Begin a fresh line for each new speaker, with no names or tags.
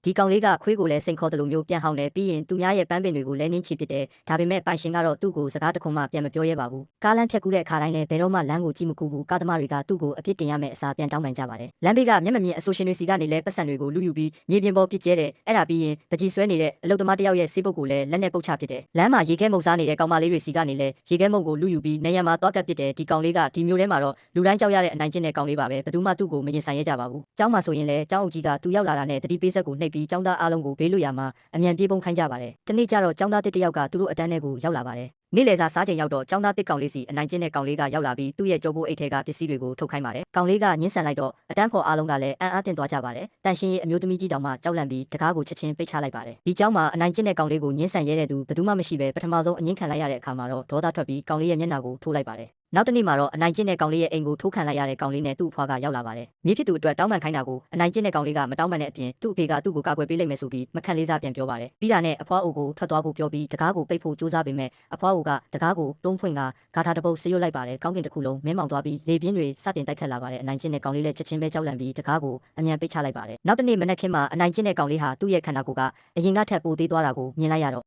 ဒီကောင်လေးကခွေးကိုလည်းစိန်ခေါ်တယ်လို့မျိုးပြန်ဟောင်းတယ်ပြီးရင်သူများရဲ့ပန်းပင်တွေကိုလည်းနင်းချပစ်တယ်ဒါပေမဲ့ပိုင်ရှင်ကတော့သူ့ကိုစကားတခွန်းမှပြန်မပြောရဲပါဘူးကားလမ်းဖြတ်ကူးတဲ့အခါတိုင်းလည်းဘယ်တော့မှလမ်းကိုကြည့်မကူဘူးကားသမားတွေကသူ့ကိုအပြစ်တင်ရမယ့်အစားပြန်တောင်းပန်ကြပါတယ်လမ်းဘေးကမျက်မမြင်အဆိုရှင်တွေစီကနေလည်းပတ်စံတွေကိုလူယူပြီးမြေပြင်ပေါ်ပစ်ကျဲတယ်အဲ့ဒါပြီးရင်ပကြီးဆွဲနေတဲ့အလုသမားတယောက်ရဲ့ဆေးပုတ်ကိုလည်းလက်နဲ့ပုတ်ချပစ်တယ်လမ်းမှာရေခဲမုံစားနေတဲ့ကောင်မလေးတွေစီကနေလည်းရေခဲမုံကိုလူယူပြီးနေရံမှာတွားကပ်ပစ်တယ်ဒီကောင်လေးကဒီမျိုးထဲမှာတော့လူတိုင်းကြောက်ရတဲ့အနိုင်ကျင့်တဲ့ကောင်လေးပါပဲဘယ်သူမှသူ့ကိုမရင်ဆိုင်ရကြပါဘူးကျောင်းမှာဆိုရင်လည်းကျောင်းအုပ်ကြီးကသူရောက်လာတာနဲ့တတိပေးဆက်ကိုနှိပ်ပြီးကျောင်းသားအားလုံးကိုဘေးလွတ်ရာမှာအမြန်ပြေးပုံခိုင်းကြပါတယ်တနေ့ကျတော့ကျောင်းသားတစ်တယောက်ကသူတို့အတန်းထဲကိုရောက်လာပါတယ်နေ့လယ်စာစားချိန်ရောက်တော့ကျောင်းသားတစ်ကောင်လေးစီအနိုင်ကျင့်တဲ့ကောင်လေးကရောက်လာပြီးသူ့ရဲ့ကြောပိုးအိတ်ထဲကပစ္စည်းတွေကိုထုတ်ခိုင်းပါတယ်ကောင်လေးကညှင်းဆန်လိုက်တော့အတန်းဖော်အားလုံးကလည်းအံ့အားသင့်သွားကြပါတယ်တန်ရှင်းရေးအမျိုးသမီးကြီးတောင်မှကြောက်လန့်ပြီးတကားကိုချက်ချင်းပိတ်ချလိုက်ပါတယ်ဒီကျောင်းမှာအနိုင်ကျင့်တဲ့ကောင်လေးကိုညှင်းဆန်ရဲတဲ့သူဘယ်သူမှမရှိပဲပထမဆုံးအငင်းခံလိုက်ရတဲ့အခါမှာတော့ဒေါသထွက်ပြီးကောင်လေးရဲ့မျက်နှာကိုထိုးလိုက်ပါတယ်နောက်တနေ့မှာတော့အနိုင်ကျင့်တဲ့ကောင်လေးရဲ့အိမ်ကိုထိုးခံလိုက်ရတဲ့ကောင်လေးနဲ့သူ့အဖွားကရောက်လာပါတယ်။မြေဖြစ်သူအတွက်တောင်းပန်ခိုင်းတာကိုအနိုင်ကျင့်တဲ့ကောင်လေးကမတောင်းပန်တဲ့အပြင်သူ့အဖေကသူ့ကိုကာကွယ်ပေးလိုက်မယ်ဆိုပြီးမခန့်လေးစားပြန်ပြောပါတယ်။ပြီးတာနဲ့အဖွားအိုကိုထွက်သွားဖို့ပြောပြီးတကားကိုပိတ်ဖို့ကြိုးစားပေမဲ့အဖွားအိုကတကားကိုတုံးဖွင့်ကဂါထာတပုတ်ဆေးရွတ်လိုက်ပါတယ်။ကောင်းကင်တစ်ခုလုံးမင်းမောင်သွားပြီးလေပြင်းတွေစတင်တိုက်ခတ်လာပါတယ်။အနိုင်ကျင့်တဲ့ကောင်လေးလည်းချက်ချင်းပဲကြောက်လန့်ပြီးတကားကိုအမြန်ပိတ်ချလိုက်ပါတယ်။နောက်တနေ့မနက်ခင်းမှာအနိုင်ကျင့်တဲ့ကောင်လေးဟာသူ့ရဲ့ခန္ဓာကိုယ်ကအရင်ကထက်ပိုသေးသွားတာကိုမြင်လိုက်ရတော့